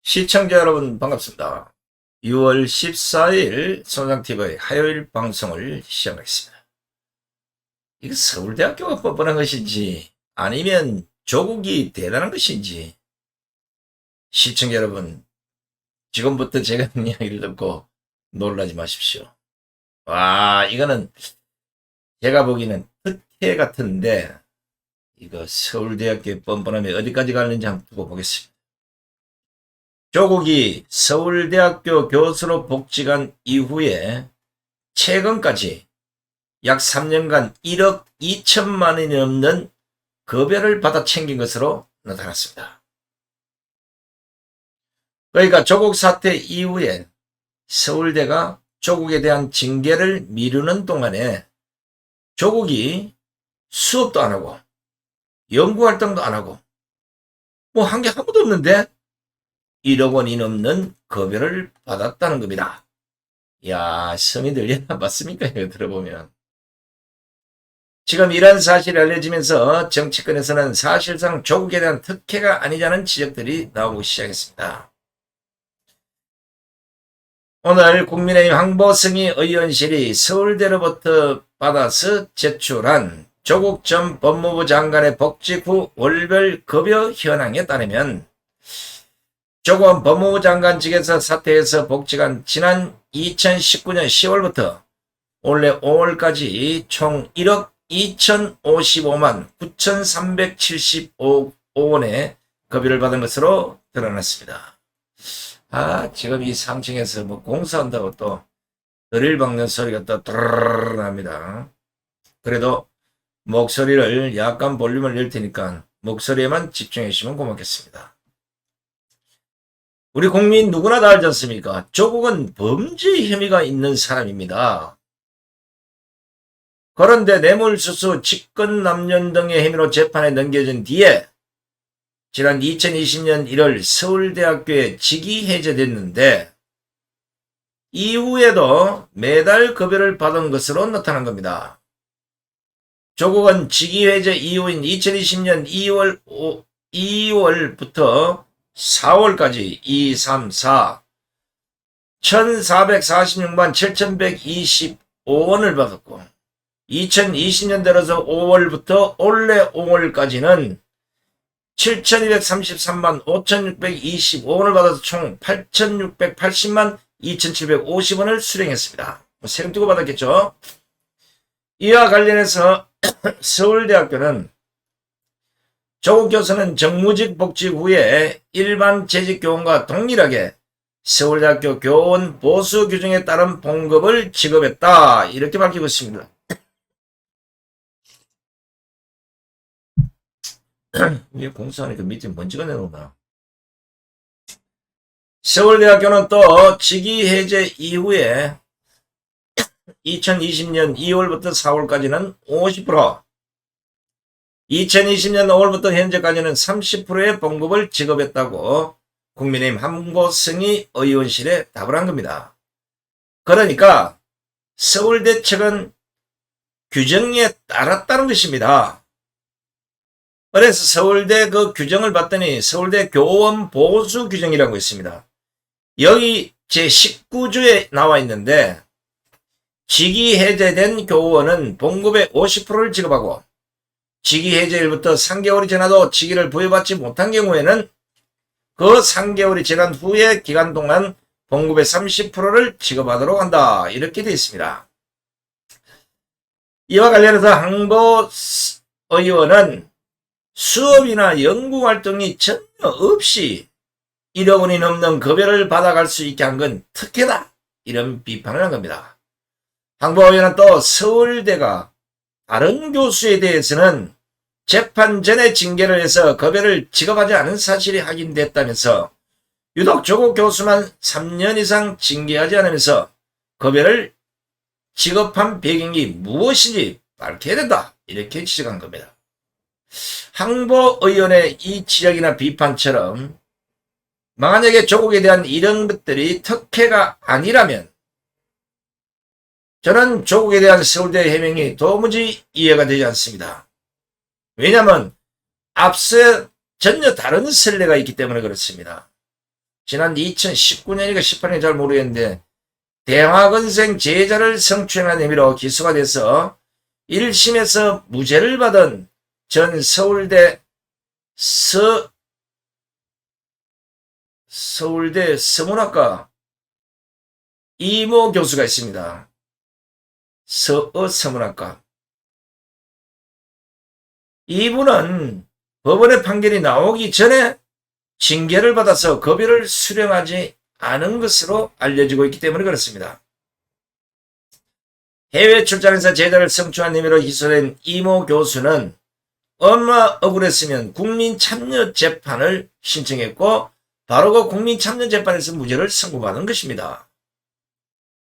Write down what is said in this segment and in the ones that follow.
시청자 여러분 반갑습니다. 6월 14일 손상TV의 화요일 방송을 시작하겠습니다. 이거 서울대학교가 뻔뻔한 것인지 아니면 조국이 대단한 것인지 시청자 여러분 지금부터 제가 하는 이야기를 듣고 놀라지 마십시오. 와, 이거는 제가 보기에는 특혜 같은데 이거 서울대학교의 뻔뻔함이 어디까지 가는지 한번 두고 보겠습니다. 조국이 서울대학교 교수로 복직한 이후에 최근까지 약 3년간 1억 2천만 원이 넘는 급여를 받아 챙긴 것으로 나타났습니다. 그러니까 조국 사태 이후에 서울대가 조국에 대한 징계를 미루는 동안에 조국이 수업도 안 하고 연구활동도 안 하고 뭐 한 게 아무도 없는데 1억 원이 넘는 급여를 받았다는 겁니다. 야, 성이 들리나 맞습니까? 이거 들어보면. 지금 이런 사실이 알려지면서 정치권에서는 사실상 조국에 대한 특혜가 아니냐는 지적들이 나오기 시작했습니다. 오늘 국민의힘 황보승희 의원실이 서울대로부터 받아서 제출한 조국 전 법무부 장관의 복직 후 월별 급여 현황에 따르면 조국 법무부 장관 직에서 사퇴해서 복직한 지난 2019년 10월부터 올해 5월까지 총 1억 2,055만 9,375원의 급여를 받은 것으로 드러났습니다. 지금 이 상층에서 뭐 공사한다고 또 드릴 박는 소리가 또 드르르 납니다. 그래도 목소리를 약간 볼륨을 낼 테니까 목소리에만 집중해 주시면 고맙겠습니다. 우리 국민 누구나 다 알지 않습니까? 조국은 범죄 혐의가 있는 사람입니다. 그런데 뇌물수수, 직권남용 등의 혐의로 재판에 넘겨진 뒤에 지난 2020년 1월 서울대학교에 직위 해제됐는데 이후에도 매달 급여를 받은 것으로 나타난 겁니다. 조국은 직위 해제 이후인 2020년 2월부터 4월까지 2, 3, 4 1446만 7125원을 받았고 2020년 들어서 5월부터 올해 5월까지는 7233만 5625원을 받아서 총 8680만 2750원을 수령했습니다. 세금 떼고 받았겠죠. 이와 관련해서 서울대학교는 조국 교수는 정무직 복직 후에 일반 재직 교원과 동일하게 서울대학교 교원 보수 규정에 따른 봉급을 지급했다. 이렇게 밝히고 있습니다. 이게 공사하니까 밑에 먼지가 내려오나. 서울대학교는 또 직위 해제 이후에 2020년 2월부터 4월까지는 50%, 2020년 5월부터 현재까지는 30%의 봉급을 지급했다고 국민의힘 황보승희 의원실에 답을 한 겁니다. 그러니까 서울대 측은 규정에 따랐다는 것입니다. 그래서 서울대 그 규정을 봤더니 서울대 교원 보수 규정이라고 있습니다. 여기 제19조에 나와 있는데 직위 해제된 교원은 봉급의 50%를 지급하고 직위 해제일부터 3개월이 지나도 직위를 부여받지 못한 경우에는 그 3개월이 지난 후에 기간 동안 봉급의 30%를 지급하도록 한다. 이렇게 되어 있습니다. 이와 관련해서 황보 의원은 수업이나 연구활동이 전혀 없이 1억 원이 넘는 급여를 받아갈 수 있게 한 건 특혜다. 이런 비판을 한 겁니다. 황보 의원은 또 서울대가 다른 교수에 대해서는 재판 전에 징계를 해서 급여를 지급하지 않은 사실이 확인됐다면서 유독 조국 교수만 3년 이상 징계하지 않으면서 급여를 지급한 배경이 무엇인지 밝혀야 된다. 이렇게 지적한 겁니다. 황보 의원의 이 지적이나 비판처럼 만약에 조국에 대한 이런 것들이 특혜가 아니라면 저는 조국에 대한 서울대 해명이 도무지 이해가 되지 않습니다. 왜냐하면 앞서 전혀 다른 선례가 있기 때문에 그렇습니다. 지난 2019년인가 18년이 잘 모르겠는데 대학원생 제자를 성추행한 혐의로 기소가 돼서 1심에서 무죄를 받은 전 서울대 서문학과 이모 교수가 있습니다. 서문학과. 이분은 법원의 판결이 나오기 전에 징계를 받아서 급여를 수령하지 않은 것으로 알려지고 있기 때문에 그렇습니다. 해외 출장에서 제자를 성추한 혐의로 기소된 이모 교수는 얼마 억울했으면 국민참여재판을 신청했고 바로 그 국민참여재판에서 무죄를 선고받은 것입니다.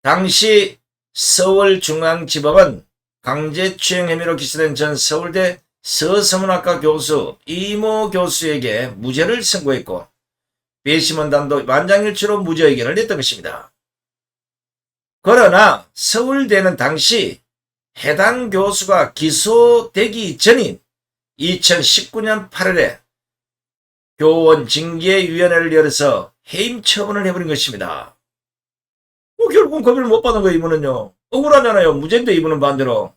당시 서울중앙지법은 강제추행 혐의로 기소된 전 서울대 서서문학과 교수 이모 교수에게 무죄를 선고했고 배심원단도 만장일치로 무죄 의견을 냈던 것입니다. 그러나 서울대는 당시 해당 교수가 기소되기 전인 2019년 8월에 교원 징계위원회를 열어서 해임 처분을 해버린 것입니다. 결국은 급여를 못 받은 거예요. 이분은요. 억울하잖아요. 무죄인데 이분은 반대로.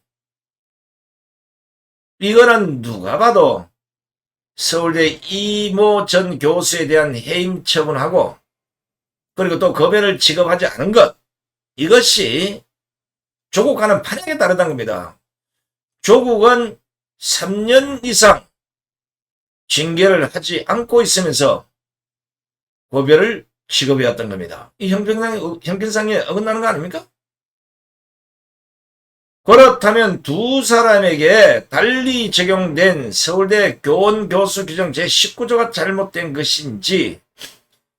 이거는 누가 봐도 서울대 이모 전 교수에 대한 해임 처분하고 그리고 또 급여를 지급하지 않은 것, 이것이 조국과는 판약에 다르다는 겁니다. 조국은 3년 이상 징계를 하지 않고 있으면서 급여를 지급해왔던 겁니다. 이 형평성에 어긋나는 거 아닙니까? 그렇다면 두 사람에게 달리 적용된 서울대 교원 교수 규정 제19조가 잘못된 것인지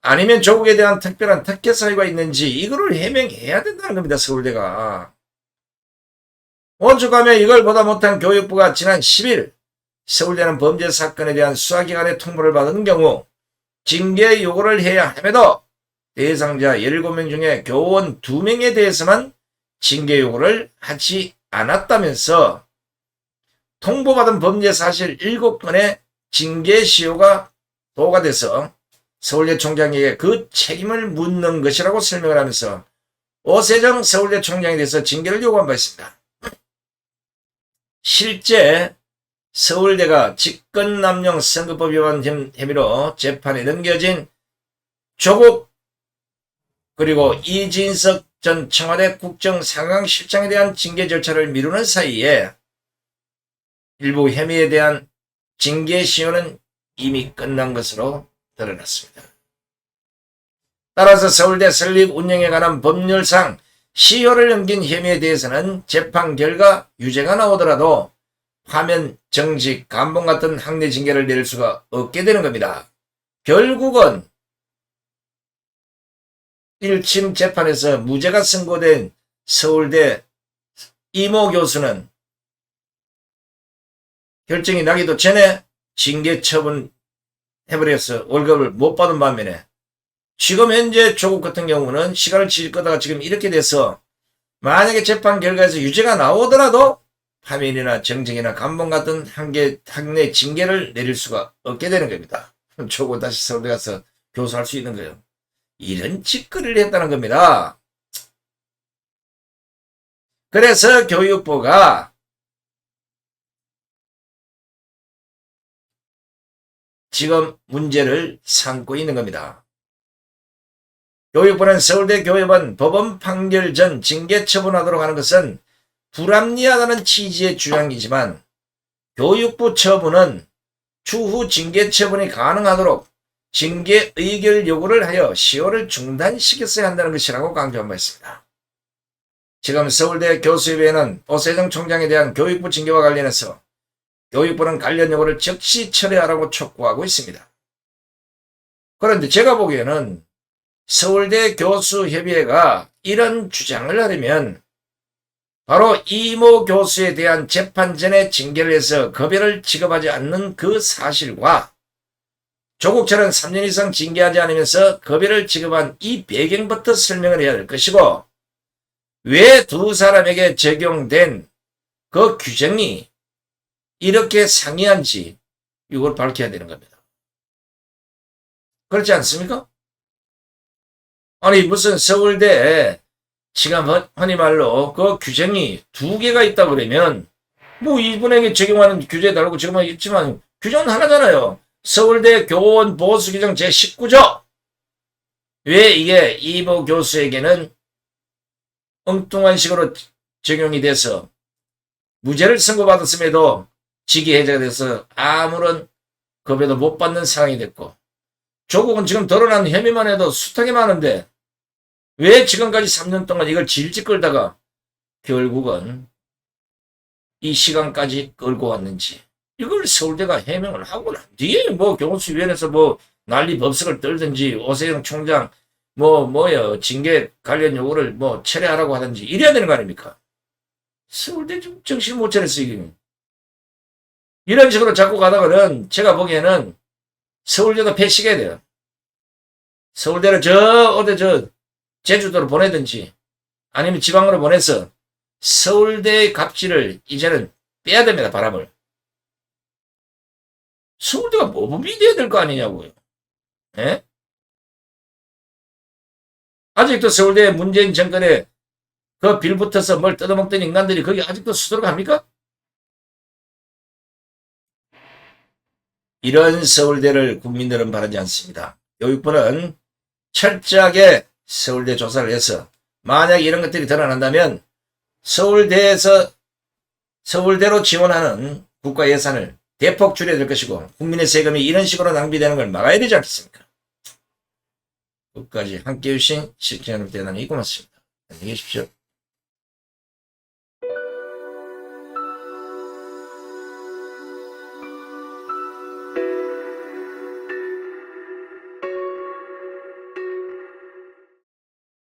아니면 조국에 대한 특별한 특혜 사유가 있는지 이거를 해명해야 된다는 겁니다. 서울대가. 오죽하면 이걸 보다 못한 교육부가 지난 10일 서울대는 범죄 사건에 대한 수사기관의 통보를 받은 경우 징계 요구를 해야 함에도 대상자 17명 중에 교원 2명에 대해서만 징계 요구를 하지 않았다면서 통보받은 범죄 사실 7건의 징계 시효가 도가 돼서 서울대 총장에게 그 책임을 묻는 것이라고 설명을 하면서 오세정 서울대 총장에 대해서 징계를 요구한 바 있습니다. 실제 서울대가 직권남용 선거법 위반 혐의로 재판에 넘겨진 조국 그리고 이진석 전 청와대 국정상황실장에 대한 징계 절차를 미루는 사이에 일부 혐의에 대한 징계 시효는 이미 끝난 것으로 드러났습니다. 따라서 서울대 설립 운영에 관한 법률상 시효를 넘긴 혐의에 대해서는 재판 결과 유죄가 나오더라도 파면, 정직, 감봉 같은 학내 징계를 내릴 수가 없게 되는 겁니다. 결국은 1심 재판에서 무죄가 선고된 서울대 이모 교수는 결정이 나기도 전에 징계 처분 해버려서 월급을 못 받은 반면에 지금 현재 조국 같은 경우는 시간을 지질 거다가 지금 이렇게 돼서 만약에 재판 결과에서 유죄가 나오더라도 파면이나 정직이나 감봉 같은 학내 징계를 내릴 수가 없게 되는 겁니다. 조국 다시 서울대 가서 교수할 수 있는 거예요. 이런 짓거리를 했다는 겁니다. 그래서 교육부가 지금 문제를 삼고 있는 겁니다. 교육부는 서울대 교협은 법원 판결 전 징계 처분하도록 하는 것은 불합리하다는 취지의 주장이지만 교육부 처분은 추후 징계 처분이 가능하도록 징계 의결 요구를 하여 시효를 중단시켰어야 한다는 것이라고 강조한 바 있습니다. 지금 서울대 교수협의회는 오세정 총장에 대한 교육부 징계와 관련해서 교육부는 관련 요구를 즉시 철회하라고 촉구하고 있습니다. 그런데 제가 보기에는 서울대 교수협의회가 이런 주장을 하려면 바로 이모 교수에 대한 재판 전에 징계를 해서 급여를 지급하지 않는 그 사실과 조국처럼 3년 이상 징계하지 않으면서 급여를 지급한 이 배경부터 설명을 해야 될 것이고 왜 두 사람에게 적용된 그 규정이 이렇게 상이한지 이걸 밝혀야 되는 겁니다. 그렇지 않습니까? 아니 무슨 서울대 지금 흔히 말로 그 규정이 2개가 있다 그러면 뭐 이분에게 적용하는 규제에 달고 지금은 있지만 규정은 하나잖아요. 서울대 교원 보수 규정 제19조. 왜 이게 이보 교수에게는 엉뚱한 식으로 적용이 돼서 무죄를 선고받았음에도 직위 해제가 돼서 아무런 급여도 못 받는 상황이 됐고, 조국은 지금 드러난 혐의만 해도 숱하게 많은데 왜 지금까지 3년 동안 이걸 질질 끌다가 결국은 이 시간까지 끌고 왔는지, 이걸 서울대가 해명을 하고 난 뒤에 뭐 교수위원회에서 뭐 난리 법석을 떨든지 오세영 총장 뭐요 징계 관련 요구를 뭐 철회하라고 하든지 이래야 되는 거 아닙니까? 서울대 좀 정신 못 차렸어 이게. 이런 식으로 자꾸 가다가는 제가 보기에는 서울대도 폐시해야 돼요. 서울대를 어디 제주도로 보내든지 아니면 지방으로 보내서 서울대의 갑질을 이제는 빼야 됩니다. 바람을. 서울대가 모범이 돼야 될 거 아니냐고요. 예? 아직도 서울대 문재인 정권에 그 빌붙어서 뭘 뜯어먹던 인간들이 거기 아직도 수도록 합니까? 이런 서울대를 국민들은 바라지 않습니다. 교육부는 철저하게 서울대 조사를 해서 만약 이런 것들이 드러난다면 서울대로 지원하는 국가 예산을 대폭 줄여야 될 것이고 국민의 세금이 이런 식으로 낭비되는 걸 막아야 되지 않겠습니까? 끝까지 함께해 주신 시청자 여러분 대단히 고맙습니다. 안녕히 계십시오.